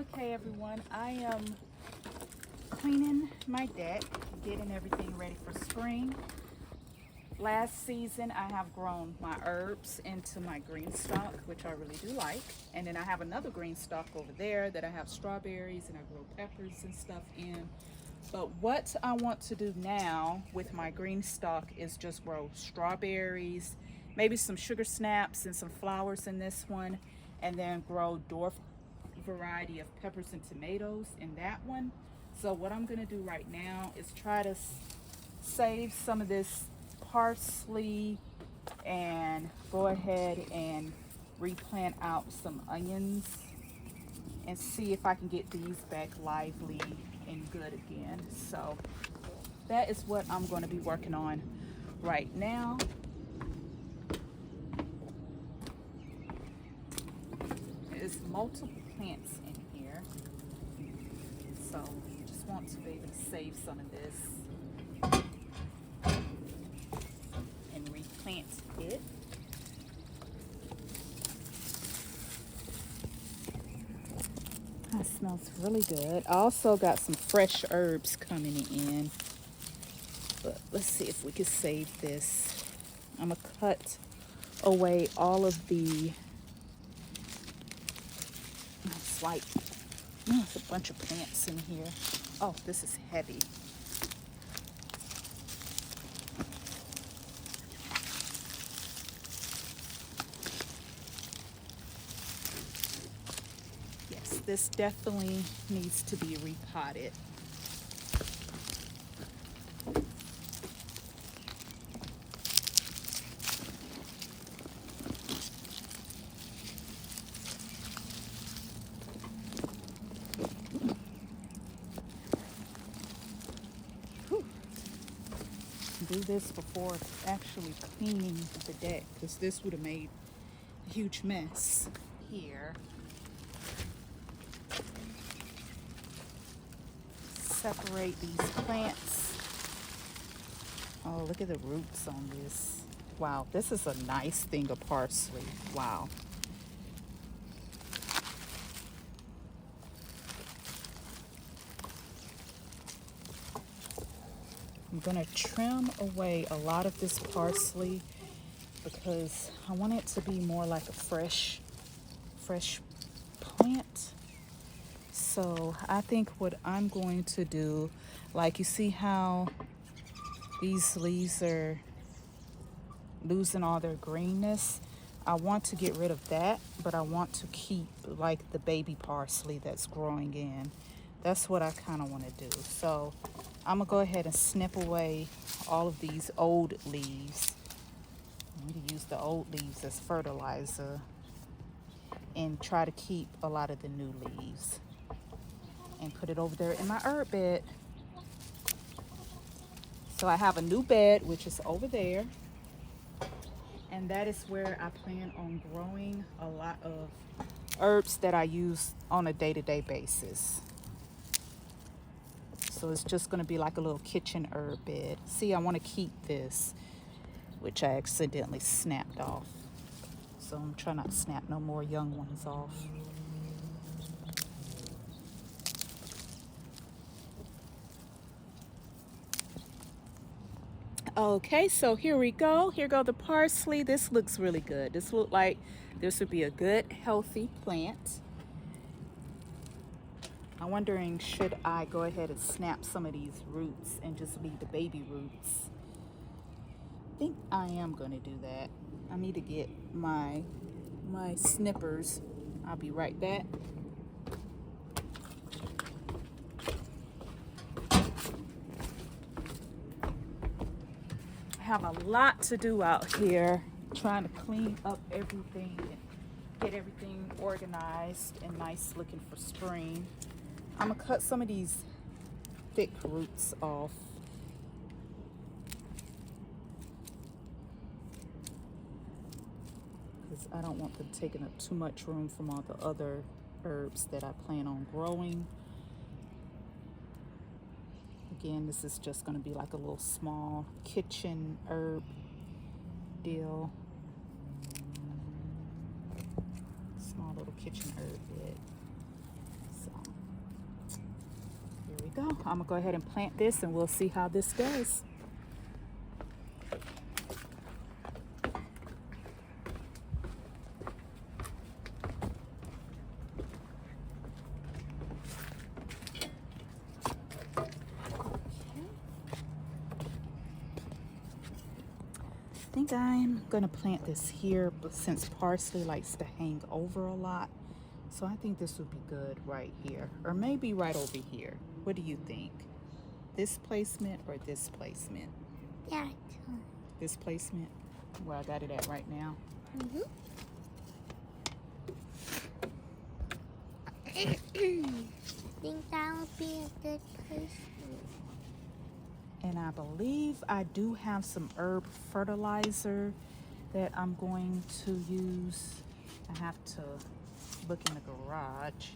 Okay, everyone, I am cleaning my deck, getting everything ready for spring. Last season, I have grown my herbs into my green stalk, which I really do like. And then I have another green stalk over there that I have strawberries and I grow peppers and stuff in. But what I want to do now with my green stalk is just grow strawberries, maybe some sugar snaps and some flowers in this one, and then grow dwarf variety of peppers and tomatoes in that one. So what I'm gonna do right now is try to save some of this parsley and go ahead and replant out some onions and see if I can get these back lively and good again. So that is what I'm going to be working on right now. There's multiple plants in here, so just want to be able to save some of this and replant it. That smells really good. I also got some fresh herbs coming in, but let's see if we can save this. I'm gonna cut away all of the, it's like, there's a bunch of plants in here. Oh, this is heavy. Yes, this definitely needs to be repotted. Whew. Do this before actually cleaning the deck, because this would have made a huge mess here. Separate these plants. Oh, look at the roots on this. Wow, this is a nice thing of parsley. Wow. I'm gonna trim away a lot of this parsley because I want it to be more like a fresh plant. So I think what I'm going to do, like you see how these leaves are losing all their greenness, I want to get rid of that, but I want to keep like the baby parsley that's growing in. That's what I kind of want to do. So I'm gonna go ahead and snip away all of these old leaves. I'm gonna use the old leaves as fertilizer and try to keep a lot of the new leaves and put it over there in my herb bed. So I have a new bed, which is over there. And that is where I plan on growing a lot of herbs that I use on a day-to-day basis. So it's just gonna be like a little kitchen herb bed. See, I wanna keep this, which I accidentally snapped off. So I'm trying not to snap no more young ones off. Okay, so here we go. Here go the parsley. This looks really good. This look like this would be a good, healthy plant. I'm wondering, should I go ahead and snap some of these roots and just leave the baby roots? I think I am going to do that. I need to get my snippers. I'll be right back. I have a lot to do out here, trying to clean up everything and get everything organized and nice looking for spring. I'm gonna cut some of these thick roots off. Because I don't want them taking up too much room from all the other herbs that I plan on growing. Again, this is just going to be like a little small kitchen herb deal. Small little kitchen herb bed. So go. I'm gonna go ahead and plant this and we'll see how this does. I think I'm gonna plant this here, but since parsley likes to hang over a lot, so I think this would be good right here, or maybe right over here. What do you think? This placement or this placement? Yeah. This placement, where I got it at right now. I think that would be a good placement. And I believe I do have some herb fertilizer that I'm going to use. I have to look in the garage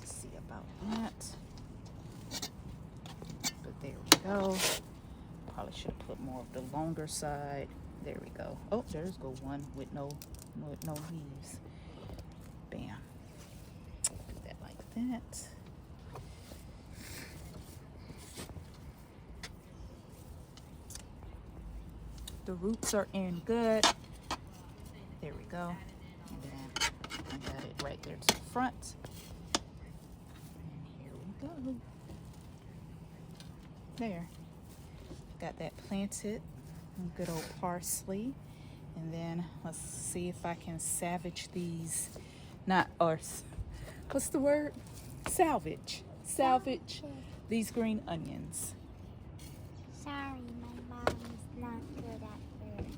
to see about that. But there we go. Probably should have put more of the longer side. There we go. Oh, there's go one with no leaves. Bam. Do that like that. The roots are in good. There we go. And then I got it right there to the front. And here we go. There. Got that planted. Good old parsley. And then let's see if I can salvage these. What's the word? Salvage these green onions. Sorry, my mom is not good at words.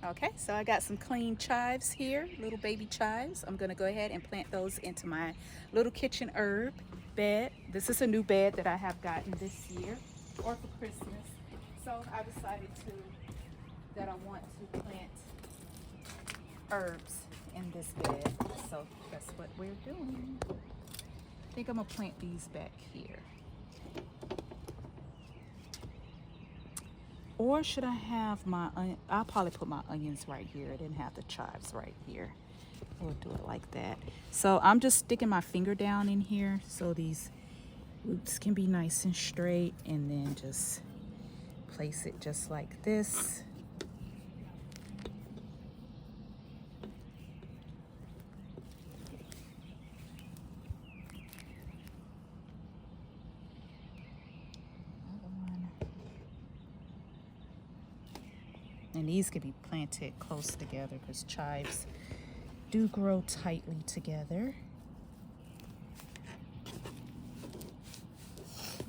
Okay, so I got some clean chives here, little baby chives. I'm gonna go ahead and plant those into my little kitchen herb bed. This is a new bed that I have gotten this year, or for Christmas. So I decided that I want to plant herbs in this bed. So that's what we're doing. I think I'm gonna plant these back here. Or should I have I'll probably put my onions right here. I didn't have the chives right here. We'll do it like that. So I'm just sticking my finger down in here so these roots can be nice and straight, and then just place it just like this. And these can be planted close together because chives do grow tightly together.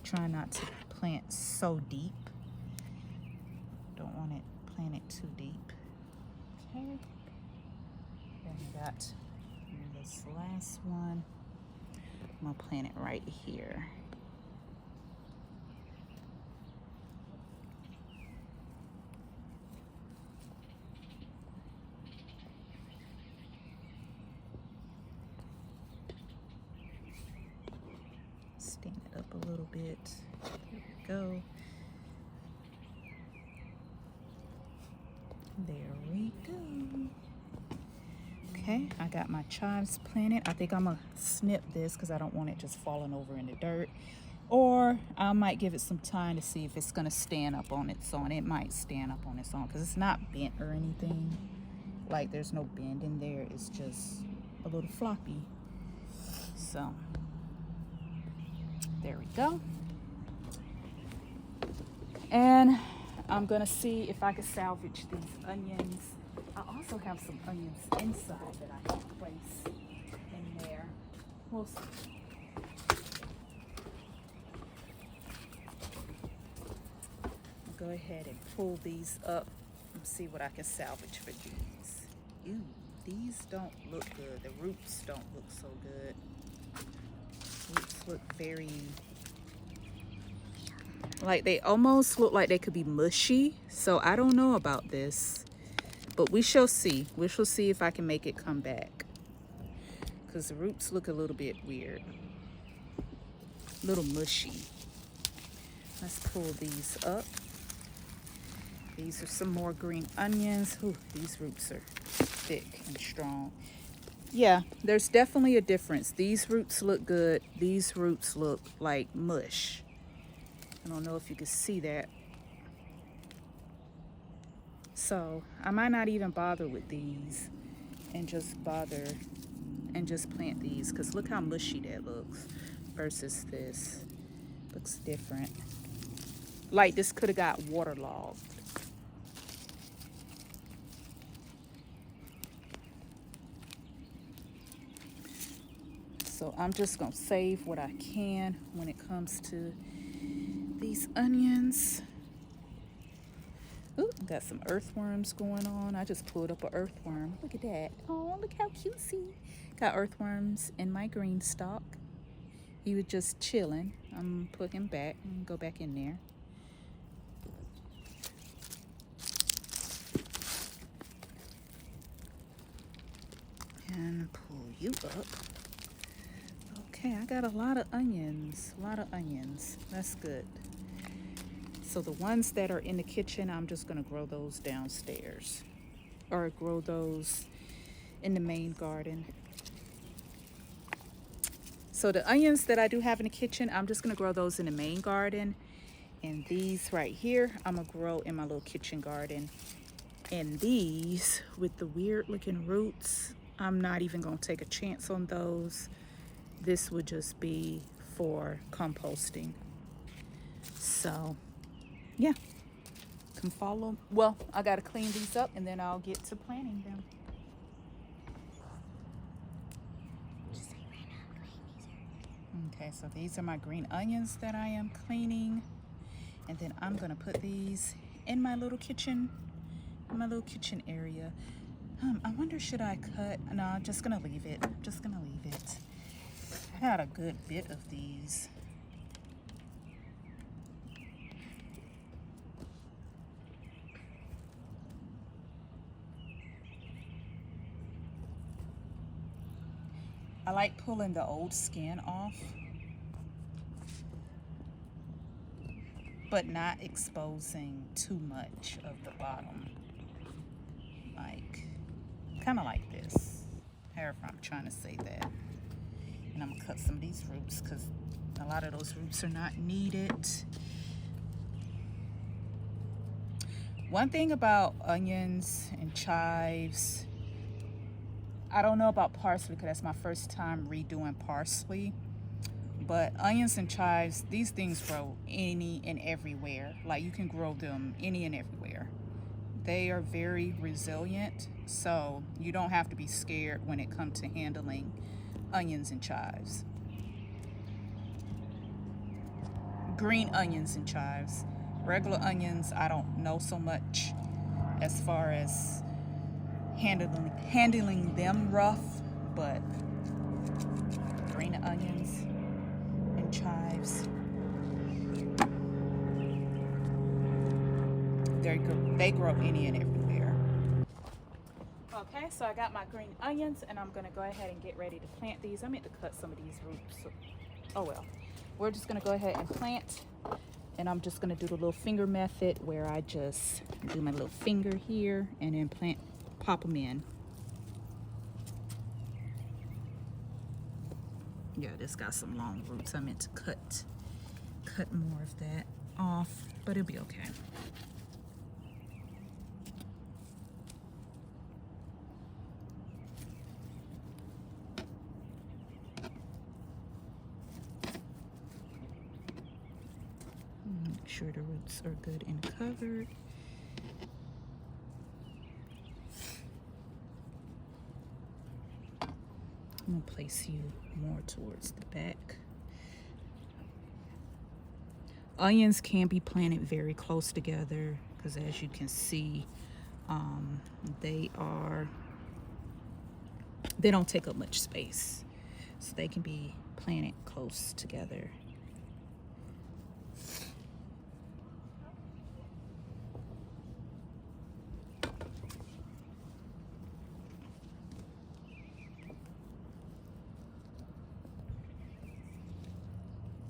Try not to plant so deep. Don't want it planted too deep. Okay. Then we got this last one. I'm gonna plant it right here. Stand it up a little bit. There we go. There we go. Okay, I got my chives planted. I think I'm gonna snip this because I don't want it just falling over in the dirt. Or I might give it some time to see if it's gonna stand up on its own. It might stand up on its own because it's not bent or anything. Like there's no bend in there. It's just a little floppy. So there we go. And I'm gonna see if I can salvage these onions. I also have some onions inside that I can place in there. We'll see. Go ahead and pull these up and see what I can salvage for these. Ew, these don't look good. The roots don't look so good. Roots look very, like they almost look like they could be mushy. So I don't know about this, but we shall see. We shall see if I can make it come back, because the roots look a little bit weird, a little mushy. Let's pull these up. These are some more green onions. Ooh, these roots are thick and strong. Yeah, there's definitely a difference. These roots look good. These roots look like mush. I don't know if you can see that. So I might not even bother with these and just plant these, because look how mushy that looks versus this. Looks different. Like this could have got waterlogged. So I'm just gonna save what I can when it comes to these onions. Ooh, got some earthworms going on. I just pulled up an earthworm. Look at that. Oh, look how cutesy. Got earthworms in my green stalk. He was just chilling. I'm gonna put him back and go back in there. And pull you up. Okay, I got a lot of onions. That's good. So the ones that are in the kitchen, I'm just gonna grow those downstairs, or grow those in the main garden. So the onions that I do have in the kitchen, I'm just gonna grow those in the main garden. And these right here, I'm gonna grow in my little kitchen garden. And these with the weird looking roots, I'm not even gonna take a chance on those. This would just be for composting. So yeah, can follow. Well, I gotta clean these up and then I'll get to planting them. Okay, so these are my green onions that I am cleaning. And then I'm gonna put these in my little kitchen, area. I wonder, should I cut? No, I'm just gonna leave it. I got a good bit of these. I like pulling the old skin off, but not exposing too much of the bottom. Like, kind of like this. However, I'm trying to say that. And I'm gonna cut some of these roots because a lot of those roots are not needed. One thing about onions and chives, I don't know about parsley because that's my first time redoing parsley. But onions and chives, these things grow any and everywhere. Like, you can grow them any and everywhere. They are very resilient, so you don't have to be scared when it comes to handling onions and chives. Green onions and chives. Regular onions, I don't know so much as far as handling them rough, but green onions and chives, they grow any and everywhere. Okay, so I got my green onions and I'm gonna go ahead and get ready to plant these. I meant to cut some of these roots. Oh well. We're just gonna go ahead and plant, and I'm just gonna do the little finger method where I just do my little finger here and then pop them in. Yeah, this got some long roots. I meant to cut more of that off, but it'll be okay. Make sure the roots are good and covered. I'm gonna place you more towards the back. Onions can be planted very close together because, as you can see, they don't take up much space, so they can be planted close together.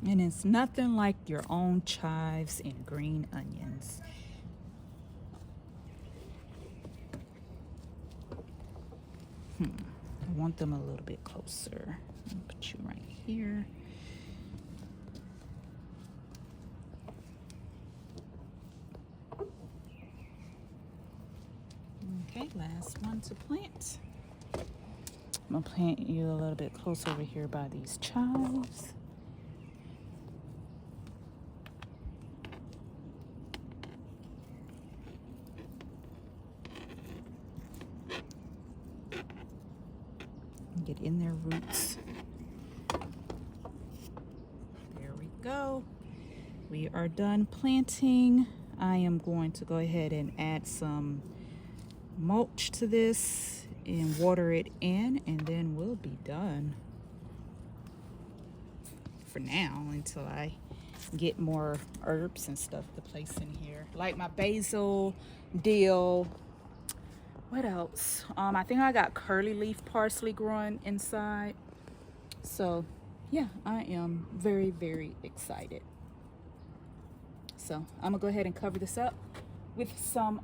And it's nothing like your own chives and green onions. want them a little bit closer. I'll put you right here. Okay, last one to plant. I'm gonna plant you a little bit closer over here by these chives. Get in their roots. There we go. We are done planting. I am going to go ahead and add some mulch to this and water it in, and then we'll be done for now until I get more herbs and stuff to place in here, like my basil, dill. What else? I think I got curly leaf parsley growing inside. So yeah, I am very, very excited. So I'm gonna go ahead and cover this up with some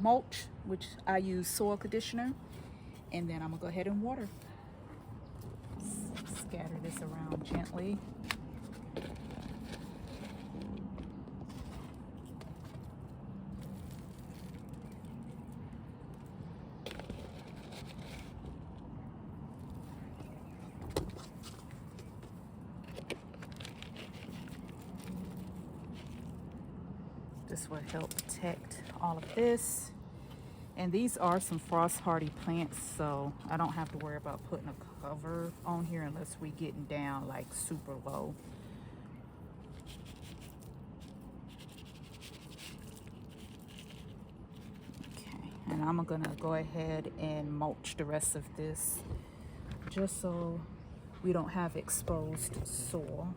mulch, which I use soil conditioner, and then I'm gonna go ahead and water. Scatter this around gently. This will help protect all of this. And these are some frost hardy plants, so I don't have to worry about putting a cover on here unless we getting down like super low. Okay, and I'm gonna go ahead and mulch the rest of this just so we don't have exposed soil.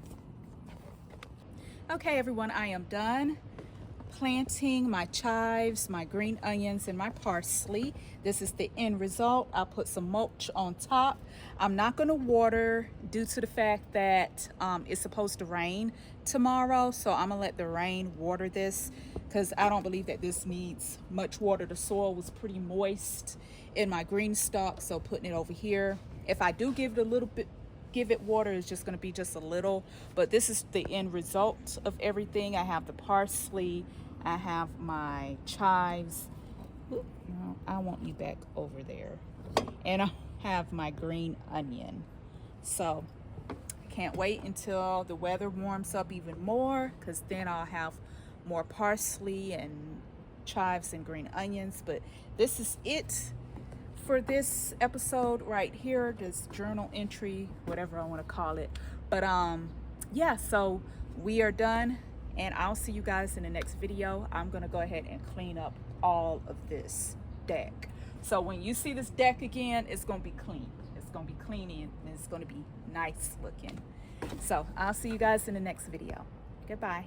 Okay, everyone, I am done planting my chives, my green onions, and my parsley. This is the end result. I'll put some mulch on top. I'm not going to water due to the fact that it's supposed to rain tomorrow, so I'm gonna let the rain water this because I don't believe that this needs much water. The soil was pretty moist in my green stalk, so putting it over here. If I do give it a little bit, give it water, is just going to be just a little, but this is the end result of everything. I have the parsley, I have my chives. Oop, no, I want you back over there, and I have my green onion. So I can't wait until the weather warms up even more, because then I'll have more parsley and chives and green onions. But this is it for this episode right here, this journal entry, whatever I want to call it. But yeah, so we are done, and I'll see you guys in the next video. I'm gonna go ahead and clean up all of this deck. So when you see this deck again, it's gonna be clean. It's gonna be clean and it's gonna be nice looking. So I'll see you guys in the next video. Goodbye.